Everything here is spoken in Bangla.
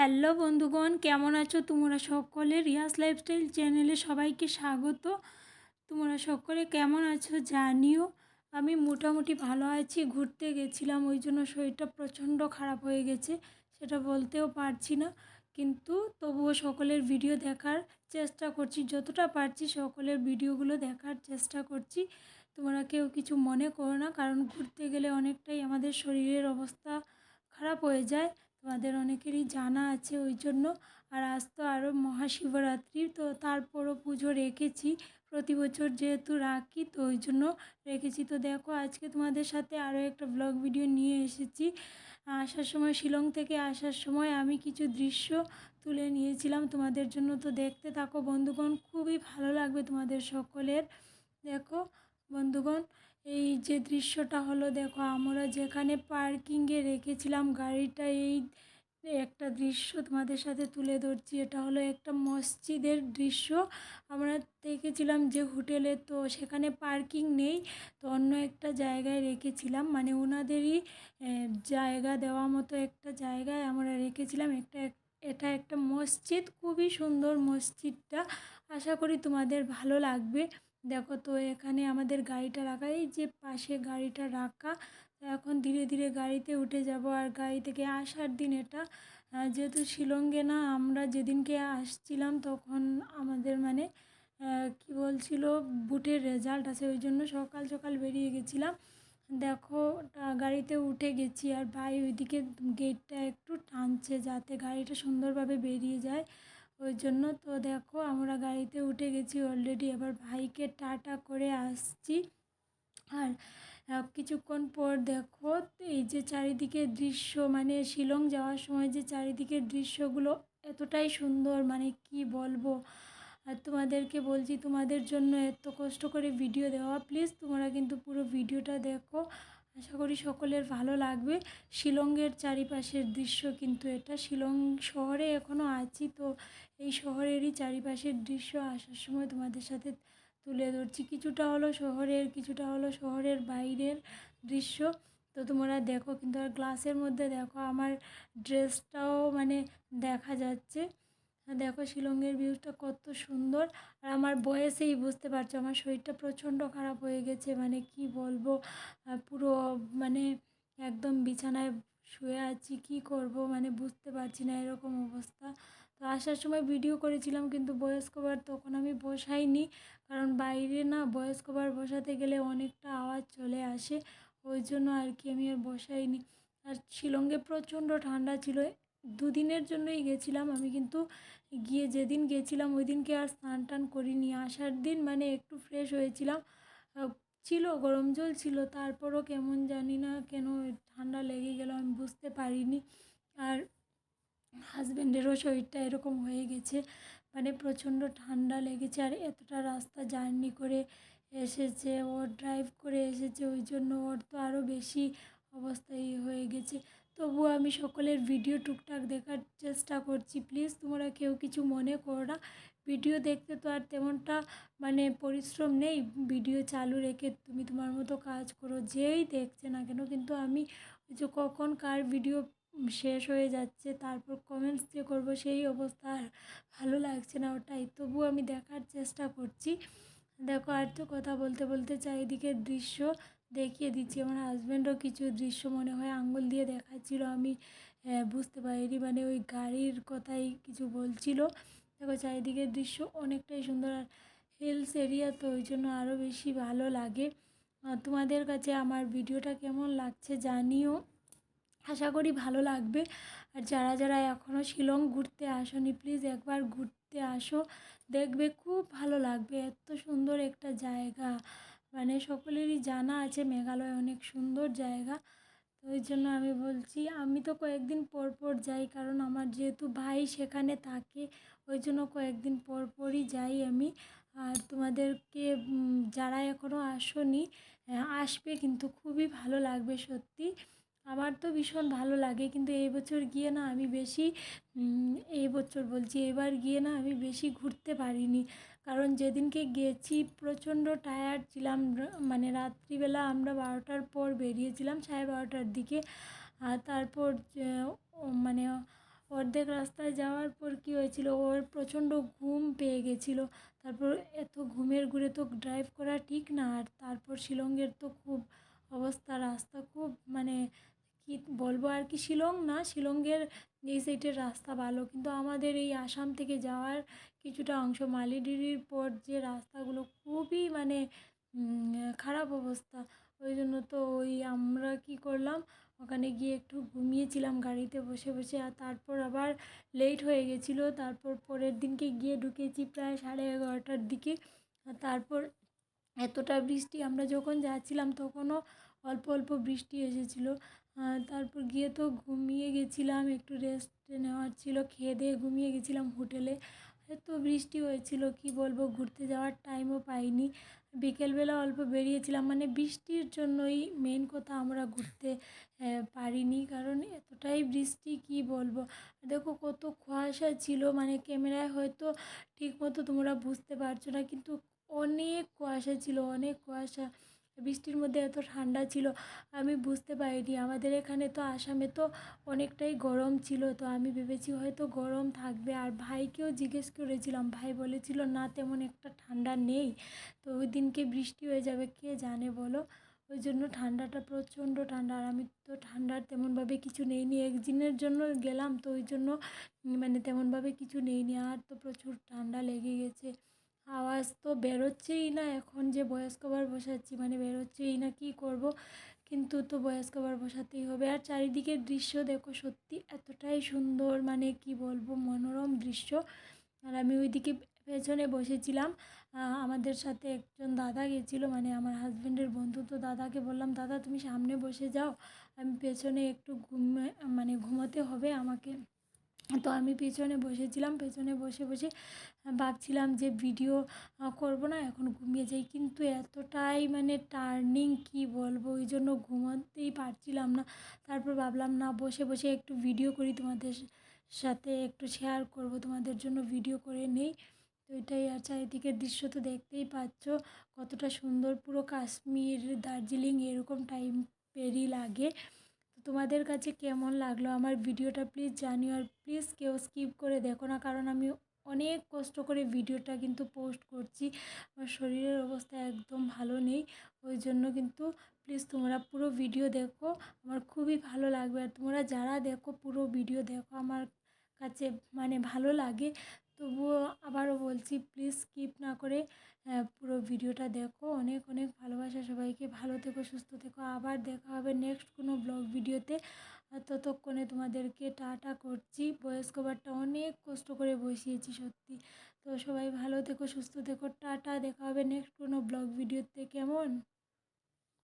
হ্যালো বন্ধুগণ, কেমন আছো তোমরা সকলে? রিয়াস লাইফস্টাইল চ্যানেলে সবাইকে স্বাগত। তোমরা সকলে কেমন আছো জানিও। আমি মোটামুটি ভালো আছি। ঘুরতে গেছিলাম, ওই জন্য শরীরটা প্রচণ্ড খারাপ হয়ে গেছে, সেটা বলতেও পারছি না, কিন্তু তবুও সকলের ভিডিও দেখার চেষ্টা করছি, যতটা পারছি সকলের ভিডিওগুলো দেখার চেষ্টা করছি। তোমরা কেউ কিছু মনে করো না, কারণ ঘুরতে গেলে অনেকটাই আমাদের শরীরের অবস্থা খারাপ হয়ে যায়, তোমাদের অনেকেরই জানা আছে ওই জন্য। আর আজ তো আরও মহাশিবরাত্রি, তো তারপরও পুজো রেখেছি, প্রতি বছর যেহেতু রাখি তো ওই জন্য রেখেছি। তো দেখো, আজকে তোমাদের সাথে আরও একটা ব্লগ ভিডিও নিয়ে এসেছি। আসার সময়, শিলং থেকে আসার সময় আমি কিছু দৃশ্য তুলে নিয়েছিলাম তোমাদের জন্য, তো দেখতে থাকো বন্ধুগণ, খুবই ভালো লাগবে তোমাদের সকলের। দেখো বন্ধুগণ, এই যে দৃশ্যটা হলো, দেখো আমরা যেখানে পার্কিংয়ে রেখেছিলাম গাড়িটা, এই একটা দৃশ্য তোমাদের সাথে তুলে ধরছি। এটা হলো একটা মসজিদের দৃশ্য। আমরা দেখেছিলাম যে হোটেলে, তো সেখানে পার্কিং নেই, তো অন্য একটা জায়গায় রেখেছিলাম, মানে ওনাদেরই জায়গা দেওয়া মতো একটা জায়গায় আমরা রেখেছিলাম। এটা একটা মসজিদ, খুবই সুন্দর মসজিদটা, আশা করি তোমাদের ভালো লাগবে। দেখো, তো এখানে আমাদের গাড়িটা রাখা, এই যে পাশে গাড়িটা রাখা। এখন ধীরে ধীরে গাড়িতে উঠে যাব। আর গাড়ি থেকে আসার দিন এটা, যেহেতু শিলংয়ে না, আমরা যেদিনকে আসছিলাম তখন আমাদের মানে কি বলছিল, বুটের রেজাল্ট আছে, ওই জন্য সকাল সকাল বেরিয়ে গেছিলাম। দেখো, গাড়িতে উঠে গেছি, আর ভাই ওইদিকে গেটটা একটু টানছে যাতে গাড়িটা সুন্দরভাবে বেরিয়ে যায়, ওই জন্য। তো দেখো, আমরা গাড়িতে উঠে গেছি অলরেডি, এবার ভাইকে টাটা করে আসছি। আর কিছুক্ষণ পর দেখো, এই যে চারিদিকের দৃশ্য, মানে শিলং যাওয়ার সময় যে চারিদিকের দৃশ্যগুলো এতটাই সুন্দর, মানে কি বলবো। আর তোমাদেরকে বলছি, তোমাদের জন্য এত কষ্ট করে ভিডিও দেওয়া, প্লিজ তোমরা কিন্তু পুরো ভিডিওটা দেখো, আশা করি সকলের ভালো লাগবে। শিলংয়ের চারিপাশের দৃশ্য কিন্তু এটা, শিলং শহরে এখনও আছি, তো এই শহরেরই চারিপাশের দৃশ্য আসার সময় তোমাদের সাথে তুলে ধরছি। কিছুটা হলো শহরের, কিছুটা হলো শহরের বাইরের দৃশ্য, তো তোমরা দেখো। কিন্তু আর গ্লাসের মধ্যে দেখো আমার ড্রেসটাও মানে দেখা যাচ্ছে। দেখো শিলংয়ের ভিউটা কত সুন্দর। আর আমার বয়সেই বুঝতে পারছো আমার শরীরটা প্রচণ্ড খারাপ হয়ে গেছে, মানে কি বলবো, পুরো মানে একদম বিছানায় শুয়ে আছি, কি করব মানে বুঝতে পারছি না, এরকম অবস্থা। তো আসার সময় ভিডিও করেছিলাম, কিন্তু ভয়েস কভার তখন আমি বসাইনি, কারণ বাইরে না ভয়েস কভার বসাতে গেলে অনেকটা আওয়াজ চলে আসে, ওই জন্য আর কি আমি আর বসাইনি। আর শিলংয়ে প্রচণ্ড ঠান্ডা ছিল, দুদিনের জন্যই গেছিলাম আমি, কিন্তু গিয়ে যেদিন গেছিলাম ওই দিনকে আর স্নান টান করিনি। আসার দিন মানে একটু ফ্রেশ হয়েছিলাম, ছিল গরম জল ছিল, তারপরও কেমন জানি না কেন ঠান্ডা লেগে গেল, আমি বুঝতে পারিনি। আর হাজব্যান্ডেরও শরীরটা এরকম হয়ে গেছে, মানে প্রচণ্ড ঠান্ডা লেগেছে। আর এতটা রাস্তা জার্নি করে এসেছে, ও ড্রাইভ করে এসেছে, ওই জন্য ওর তো আরও বেশি অবস্থাই হয়ে গেছে। তবুও আমি সকলের ভিডিও টুকটাক দেখার চেষ্টা করছি, প্লিজ তোমরা কেউ কিছু মনে করো না। ভিডিও দেখতে তো আর তেমনটা মানে পরিশ্রম নেই, ভিডিও চালু রেখে তুমি তোমার মতো কাজ করো, যেই দেখছে না কেন। কিন্তু আমি ওই যে কখন কার ভিডিও শেষ হয়ে যাচ্ছে, তারপর কমেন্টস যে করবো সেই অবস্থা, আর ভালো লাগছে না ওটাই, তবুও আমি দেখার চেষ্টা করছি। দেখো, আর তো কথা বলতে বলতে চারিদিকের দৃশ্য দেখিয়ে দিচ্ছি। আমার হাজব্যান্ডও কিছু দৃশ্য মনে হয় আঙ্গুল দিয়ে দেখাচ্ছিল, আমি বুঝতে পারিনি, মানে ওই গাড়ির কথাই কিছু বলছিল। দেখো, চারিদিকের দৃশ্য অনেকটাই সুন্দর, আর হিলস এরিয়া তো ওই জন্য আরও বেশি ভালো লাগে। তোমাদের কাছে আমার ভিডিওটা কেমন লাগছে জানিও, আশা করি ভালো লাগবে। আর যারা যারা এখনও শিলং ঘুরতে আসোনি, প্লিজ একবার ঘুরতে আসো, দেখবে খুব ভালো লাগবে, এত সুন্দর একটা জায়গা। মানে সকলেরই জানা আছে মেঘালয় অনেক সুন্দর জায়গা, তো ওই জন্য আমি বলছি। আমি তো কয়েকদিন পর পর যাই, কারণ আমার যেহেতু ভাই সেখানে থাকে, ওই জন্য কয়েকদিন পর পরই যাই আমি। আর তোমাদেরকে যারা এখনও আসোনি, আসবে, কিন্তু খুবই ভালো লাগবে সত্যি। আমার তো ভীষণ ভালো লাগে, কিন্তু এই বছর গিয়ে না আমি বেশি এই বছর বলছি এবার গিয়ে না আমি বেশি ঘুরতে পারিনি, কারণ যেদিনকে গেছি প্রচণ্ড টায়ার্ড ছিলাম। মানে রাত্রিবেলা আমরা 12টার পর বেরিয়েছিলাম, 12:30টার দিকে। আর তারপর মানে অর্ধেক রাস্তায় যাওয়ার পর কী হয়েছিল, ওর প্রচণ্ড ঘুম পেয়ে গেছিলো। তারপর এত ঘুমের ঘুরে তো ড্রাইভ করা ঠিক না। আর তারপর শিলংয়ের তো খুব অবস্থা, রাস্তা খুব মানে কী বলবো আর কি, শিলং না, শিলংয়ের এই সাইডের রাস্তা ভালো, কিন্তু আমাদের এই আসাম থেকে যাওয়ার কিছুটা অংশ মালিডিরির পর যে রাস্তাগুলো খুবই মানে খারাপ অবস্থা। ওই জন্য তো আমরা কী করলাম, ওখানে গিয়ে একটু ঘুমিয়েছিলাম গাড়িতে বসে বসে। আর তারপর আবার লেট হয়ে গেছিলো। তারপর পরের দিনকে গিয়ে ঢুকেছি প্রায় 11:30টার দিকে। আর তারপর এতটা বৃষ্টি, আমরা যখন যাচ্ছিলাম তখনও অল্প অল্প বৃষ্টি এসেছিলো। তারপর গিয়ে তো ঘুমিয়ে গেছিলাম, একটু রেস্ট নেওয়ার ছিল, খেয়ে দিয়ে ঘুমিয়ে গেছিলাম হোটেলে। এত বৃষ্টি হয়েছিল কি বলবো, ঘুরতে যাওয়ার টাইমও পাইনি। বিকেলবেলা অল্প বেরিয়েছিলাম, মানে বৃষ্টির জন্যই মেন কথা আমরা ঘুরতে পারিনি, কারণ এতটাই বৃষ্টি কি বলবো। দেখো কত কুয়াশা ছিল, মানে ক্যামেরায় হয়তো ঠিকমতো তোমরা বুঝতে পারছো না, কিন্তু অনেক কুয়াশা ছিল, অনেক কুয়াশা। বৃষ্টির মধ্যে এত ঠান্ডা ছিল আমি বুঝতে পারিনি। আমাদের এখানে তো আসামে তো অনেকটাই গরম ছিল, তো আমি ভেবেছি হয়তো গরম থাকবে। আর ভাইকেও জিজ্ঞেস করেছিলাম, ভাই বলেছিল না তেমন একটা ঠান্ডা নেই, তো ওই দিনকে বৃষ্টি হয়ে যাবে কে জানে বলো। ওই জন্য ঠান্ডাটা প্রচণ্ড ঠান্ডা। আর আমি তো ঠান্ডার তেমনভাবে কিছু নেইনি, একদিনের জন্য গেলাম, তো ওই জন্য মানে তেমনভাবে কিছু নেইনি। আর তো প্রচুর ঠান্ডা লেগে গেছে, আওয়াজ তো বেরোচ্ছেই না। এখন যে ভয়েস কভার বসাচ্ছি মানে বেরোচ্ছেই না, কী করব, কিন্তু তো ভয়েস কভার বসাতেই হবে। আর চারিদিকের দৃশ্য দেখো, সত্যি এতটাই সুন্দর, মানে কি বলবো, মনোরম দৃশ্য। আর আমি ওইদিকে পেছনে বসেছিলাম, আমাদের সাথে একজন দাদা গেছিলো, মানে আমার হাজব্যান্ডের বন্ধু। তো দাদাকে বললাম, দাদা তুমি সামনে বসে যাও, আমি পেছনে একটু মানে ঘুমোতে হবে আমাকে। তো আমি পেছনে বসেছিলাম, পেছনে বসে বসে ভাবছিলাম যে ভিডিও করব না, এখন ঘুমিয়ে যাই। কিন্তু এতটাই মানে টার্নিং কি বলবো, ওই জন্য ঘুমাতেই পারছিলাম না। তারপর ভাবলাম না, বসে বসে একটু ভিডিও করি, তোমাদের সাথে একটু শেয়ার করব, তোমাদের জন্য ভিডিও করে নেই। তো এটাই। আর চারিদিকের দৃশ্য তো দেখতেই পাচ্ছ কতটা সুন্দর, পুরো কাশ্মীর, দার্জিলিং এরকম টাইপেরই লাগে। তো তোমাদের কাছে কেমন লাগলো আমার ভিডিওটা প্লিজ জানিও। আর প্লিজ কেউ স্কিপ করে দেখো না, কারণ আমি অনেক কষ্ট করে ভিডিওটা কিন্তু পোস্ট করছি। আমার শরীরের অবস্থা একদম ভালো নেই, ওই জন্য কিন্তু প্লিজ তোমরা পুরো ভিডিও দেখো, আমার খুবই ভালো লাগবে। আর তোমরা যারা দেখো পুরো ভিডিও দেখো, আমার কাছে মানে ভালো লাগে। তবুও আবারও বলছি, প্লিজ স্কিপ না করে পুরো ভিডিওটা দেখো। অনেক অনেক ভালোবাসা সবাইকে, ভালো থেকো, সুস্থ থেকো। আবার দেখা হবে নেক্সট কোনো ব্লগ ভিডিওতে। আর ততক্ষণে তোমাদেরকে টাটা করছি। ভয়েস কভারটা অনেক কষ্ট করে বসিয়েছি সত্যি। তো সবাই ভালো থেকো, সুস্থ থেকো, টাটা। দেখা হবে নেক্সট কোনো ব্লগ ভিডিওতে, কেমন?